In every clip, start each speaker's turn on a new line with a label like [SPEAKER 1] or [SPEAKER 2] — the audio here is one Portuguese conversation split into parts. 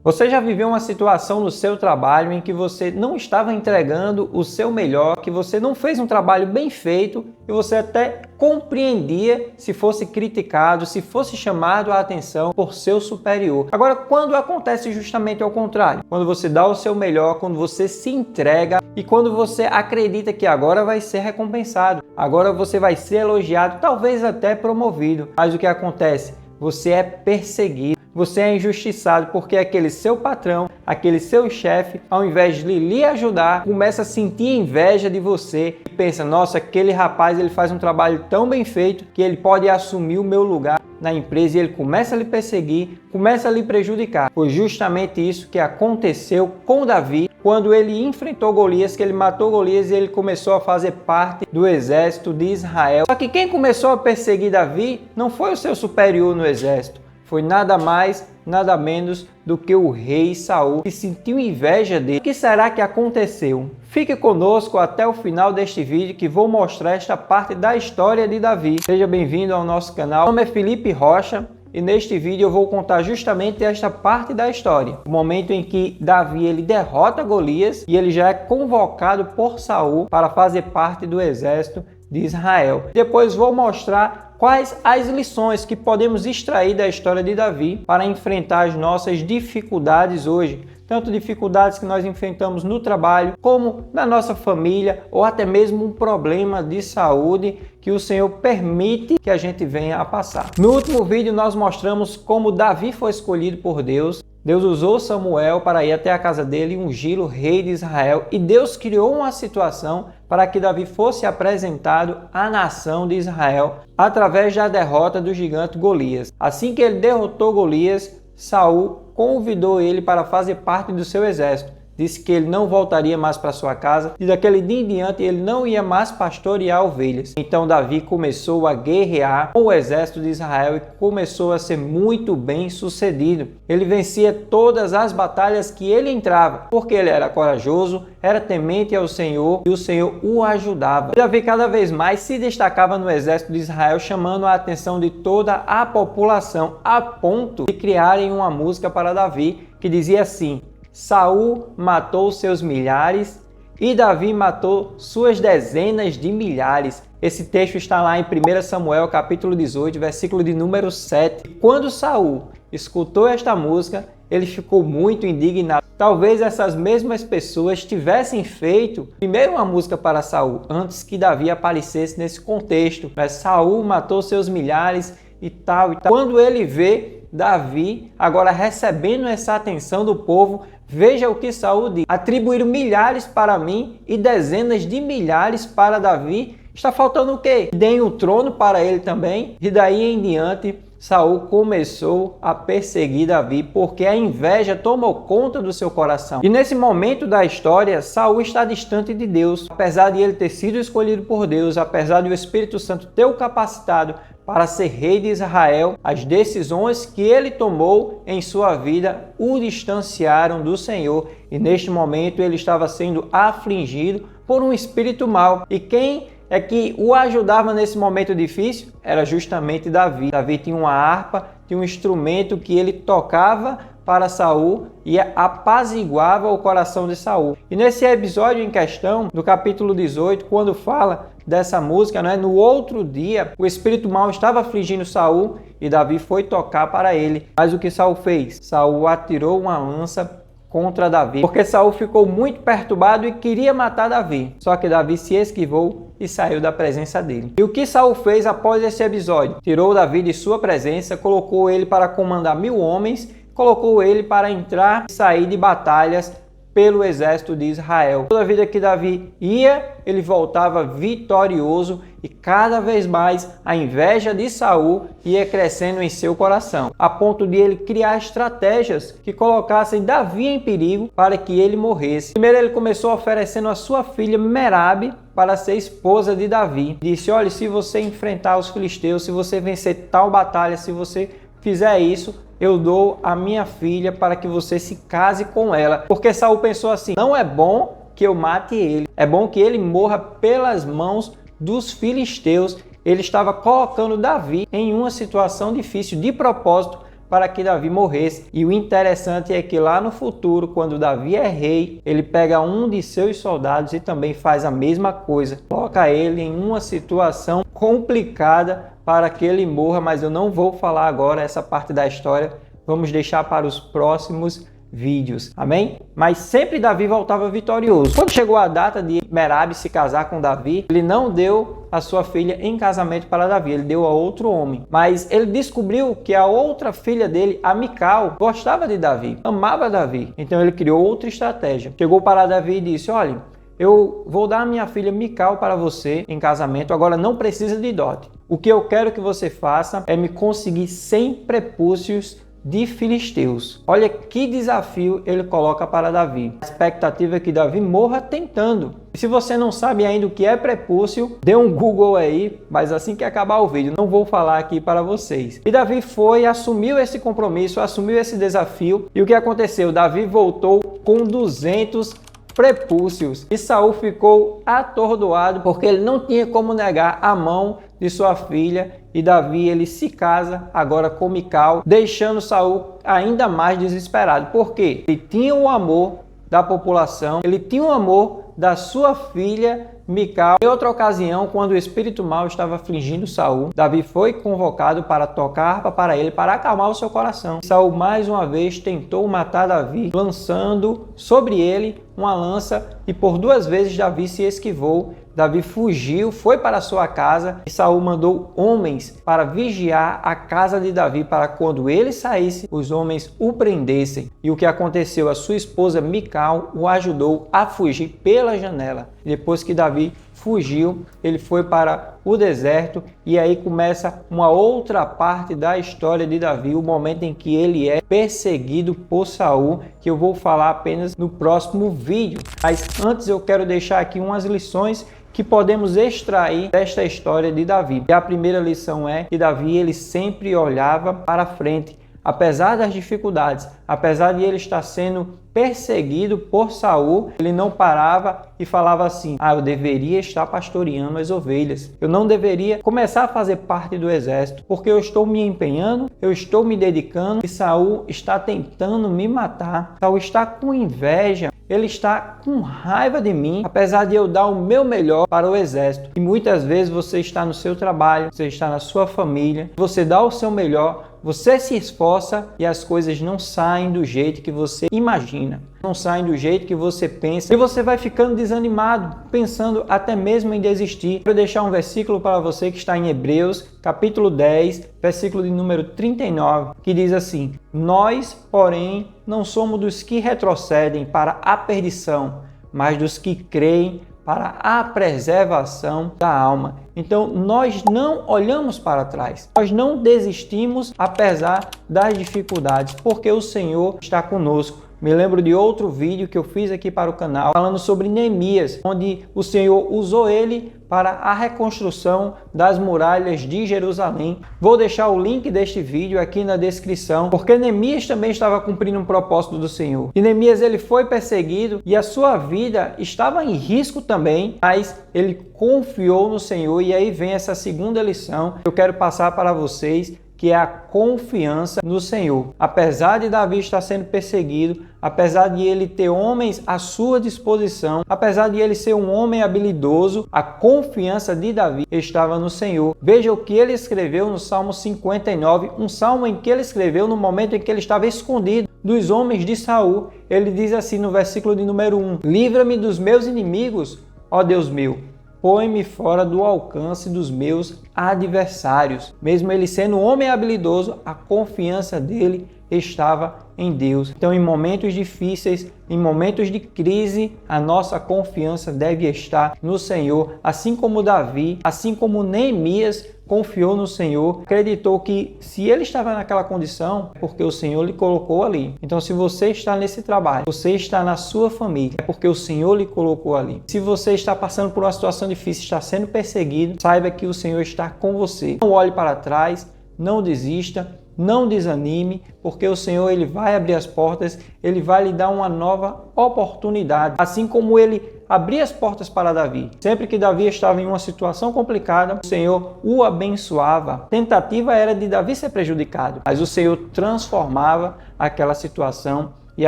[SPEAKER 1] Você já viveu uma situação no seu trabalho em que você não estava entregando o seu melhor, que você não fez um trabalho bem feito e você até compreendia se fosse criticado, se fosse chamado a atenção por seu superior. Agora, quando acontece justamente ao contrário, quando você dá o seu melhor, quando você se entrega e quando você acredita que agora vai ser recompensado, agora você vai ser elogiado, talvez até promovido, mas o que acontece? Você é perseguido. Você é injustiçado porque aquele seu patrão, aquele seu chefe, ao invés de lhe ajudar, começa a sentir inveja de você e pensa, nossa, aquele rapaz ele faz um trabalho tão bem feito que ele pode assumir o meu lugar na empresa, e ele começa a lhe perseguir, começa a lhe prejudicar. Foi justamente isso que aconteceu com Davi quando ele enfrentou Golias, que ele matou Golias e ele começou a fazer parte do exército de Israel. Só que quem começou a perseguir Davi não foi o seu superior no exército. Foi nada mais, nada menos do que o rei Saul, que sentiu inveja dele. O que será que aconteceu? Fique conosco até o final deste vídeo que vou mostrar esta parte da história de Davi. Seja bem-vindo ao nosso canal. Meu nome é Felipe Rocha e neste vídeo eu vou contar justamente esta parte da história. O momento em que Davi ele derrota Golias e ele já é convocado por Saul para fazer parte do exército de Israel. Depois vou mostrar quais as lições que podemos extrair da história de Davi para enfrentar as nossas dificuldades hoje. Tanto dificuldades que nós enfrentamos no trabalho, como na nossa família, ou até mesmo um problema de saúde que o Senhor permite que a gente venha a passar. No último vídeo nós mostramos como Davi foi escolhido por Deus. Deus usou Samuel para ir até a casa dele e ungí-lo rei de Israel. E Deus criou uma situação para que Davi fosse apresentado à nação de Israel através da derrota do gigante Golias. Assim que ele derrotou Golias, Saul convidou ele para fazer parte do seu exército. Disse que ele não voltaria mais para sua casa e daquele dia em diante ele não ia mais pastorear ovelhas. Então Davi começou a guerrear com o exército de Israel e começou a ser muito bem sucedido. Ele vencia todas as batalhas que ele entrava, porque ele era corajoso, era temente ao Senhor e o Senhor o ajudava. Davi cada vez mais se destacava no exército de Israel, chamando a atenção de toda a população, a ponto de criarem uma música para Davi que dizia assim: Saul matou seus milhares e Davi matou suas dezenas de milhares. Esse texto está lá em 1 Samuel capítulo 18, versículo de número 7. Quando Saul escutou esta música, ele ficou muito indignado. Talvez essas mesmas pessoas tivessem feito primeiro uma música para Saul, antes que Davi aparecesse nesse contexto. Mas Saul matou seus milhares e tal e tal. Quando ele vê Davi agora recebendo essa atenção do povo, veja o que Saul diz: atribuíram milhares para mim e dezenas de milhares para Davi. Está faltando o quê? Deem o trono para ele também. E daí em diante, Saul começou a perseguir Davi, porque a inveja tomou conta do seu coração. E nesse momento da história, Saul está distante de Deus. Apesar de ele ter sido escolhido por Deus, apesar de o Espírito Santo ter o capacitado para ser rei de Israel, as decisões que ele tomou em sua vida o distanciaram do Senhor. E neste momento ele estava sendo afligido por um espírito mau. E quem é que o ajudava nesse momento difícil? Era justamente Davi. Davi tinha uma harpa, tinha um instrumento que ele tocava para Saul e apaziguava o coração de Saul. E nesse episódio em questão, do capítulo 18, quando fala dessa música, no outro dia, o espírito mau estava afligindo Saul e Davi foi tocar para ele. Mas o que Saul fez? Saul atirou uma lança contra Davi, porque Saul ficou muito perturbado e queria matar Davi. Só que Davi se esquivou e saiu da presença dele. E o que Saul fez após esse episódio? Tirou Davi de sua presença, colocou ele para comandar 1000 homens, colocou ele para entrar e sair de batalhas pelo exército de Israel. Toda vida que Davi ia, ele voltava vitorioso e cada vez mais a inveja de Saul ia crescendo em seu coração, a ponto de ele criar estratégias que colocassem Davi em perigo para que ele morresse. Primeiro ele começou oferecendo a sua filha Merabe para ser esposa de Davi. Disse: olha, se você enfrentar os filisteus, se você vencer tal batalha, se você fizer isso, eu dou a minha filha para que você se case com ela. Porque Saul pensou assim: não é bom que eu mate ele, é bom que ele morra pelas mãos dos filisteus. Ele estava colocando Davi em uma situação difícil de propósito para que Davi morresse. E o interessante é que lá no futuro, quando Davi é rei, ele pega um de seus soldados e também faz a mesma coisa. Coloca ele em uma situação complicada para que ele morra, mas eu não vou falar agora essa parte da história. Vamos deixar para os próximos vídeos, amém? Mas sempre Davi voltava vitorioso. Quando chegou a data de Merabe se casar com Davi, ele não deu a sua filha em casamento para Davi, ele deu a outro homem. Mas ele descobriu que a outra filha dele, a Mical, gostava de Davi, amava Davi. Então ele criou outra estratégia. Chegou para Davi e disse: olha, eu vou dar a minha filha Mical para você em casamento, agora não precisa de dote. O que eu quero que você faça é me conseguir 100 prepúcios de filisteus. Olha que desafio ele coloca para Davi. A expectativa é que Davi morra tentando. E se você não sabe ainda o que é prepúcio, dê um Google aí, mas assim que acabar o vídeo, não vou falar aqui para vocês. E Davi foi, assumiu esse compromisso, assumiu esse desafio. E o que aconteceu? Davi voltou com 200 prepúcios. E Saul ficou atordoado porque ele não tinha como negar a mão de sua filha, e Davi ele se casa agora com Mical, deixando Saul ainda mais desesperado. Por quê? Ele tinha o amor da população, ele tinha o amor da sua filha Mical. Em outra ocasião, quando o espírito mau estava afligindo Saul, Davi foi convocado para tocar harpa para ele, para acalmar o seu coração. Saul mais uma vez tentou matar Davi, lançando sobre ele uma lança, e por 2 vezes Davi se esquivou. Davi fugiu, foi para sua casa, e Saul mandou homens para vigiar a casa de Davi, para quando ele saísse, os homens o prendessem. E o que aconteceu? A sua esposa Mical o ajudou a fugir pela janela. Depois que Davi fugiu, ele foi para o deserto, e aí começa uma outra parte da história de Davi, o momento em que ele é perseguido por Saul, que eu vou falar apenas no próximo vídeo. Mas antes eu quero deixar aqui umas lições que podemos extrair desta história de Davi. E a primeira lição é que Davi ele sempre olhava para frente, apesar das dificuldades, apesar de ele estar sendo perseguido por Saul, ele não parava e falava assim: eu deveria estar pastoreando as ovelhas, eu não deveria começar a fazer parte do exército, porque eu estou me empenhando, eu estou me dedicando, e Saul está tentando me matar, Saul está com inveja, ele está com raiva de mim, apesar de eu dar o meu melhor para o exército. E muitas vezes você está no seu trabalho, você está na sua família, você dá o seu melhor, você se esforça e as coisas não saem do jeito que você imagina, não saem do jeito que você pensa, e você vai ficando desanimado, pensando até mesmo em desistir. Vou deixar um versículo para você que está em Hebreus, capítulo 10, versículo de número 39, que diz assim: nós, porém, não somos dos que retrocedem para a perdição, mas dos que creem para a preservação da alma. Então, nós não olhamos para trás, nós não desistimos apesar das dificuldades, porque o Senhor está conosco. Me lembro de outro vídeo que eu fiz aqui para o canal, falando sobre Neemias, onde o Senhor usou ele para a reconstrução das muralhas de Jerusalém. Vou deixar o link deste vídeo aqui na descrição, porque Neemias também estava cumprindo um propósito do Senhor. E Neemias ele foi perseguido e a sua vida estava em risco também, mas ele confiou no Senhor. E aí vem essa segunda lição que eu quero passar para vocês, que é a confiança no Senhor. Apesar de Davi estar sendo perseguido, apesar de ele ter homens à sua disposição, apesar de ele ser um homem habilidoso, a confiança de Davi estava no Senhor. Veja o que ele escreveu no Salmo 59, um salmo em que ele escreveu no momento em que ele estava escondido dos homens de Saul. Ele diz assim no versículo de número 1: livra-me dos meus inimigos, ó Deus meu, põe-me fora do alcance dos meus adversários. Mesmo ele sendo um homem habilidoso, a confiança dele estava em Deus. Então, em momentos difíceis, em momentos de crise, a nossa confiança deve estar no Senhor. Assim como Davi, assim como Neemias confiou no Senhor, acreditou que se ele estava naquela condição, é porque o Senhor lhe colocou ali. Então, se você está nesse trabalho, você está na sua família, é porque o Senhor lhe colocou ali. Se você está passando por uma situação difícil, está sendo perseguido, saiba que o Senhor está com você. Não olhe para trás, não desista, não desanime, porque o Senhor ele vai abrir as portas, ele vai lhe dar uma nova oportunidade. Assim como ele abria as portas para Davi. Sempre que Davi estava em uma situação complicada, o Senhor o abençoava. A tentativa era de Davi ser prejudicado, mas o Senhor transformava aquela situação e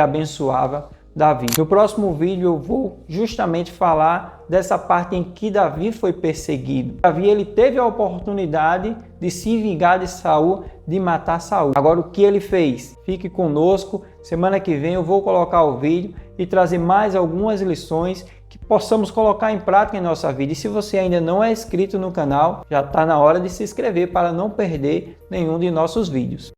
[SPEAKER 1] abençoava Davi. No próximo vídeo eu vou justamente falar dessa parte em que Davi foi perseguido. Davi ele teve a oportunidade de se vingar de Saul, de matar Saul. Agora o que ele fez? Fique conosco, semana que vem eu vou colocar o vídeo e trazer mais algumas lições que possamos colocar em prática em nossa vida. E se você ainda não é inscrito no canal, já está na hora de se inscrever para não perder nenhum de nossos vídeos.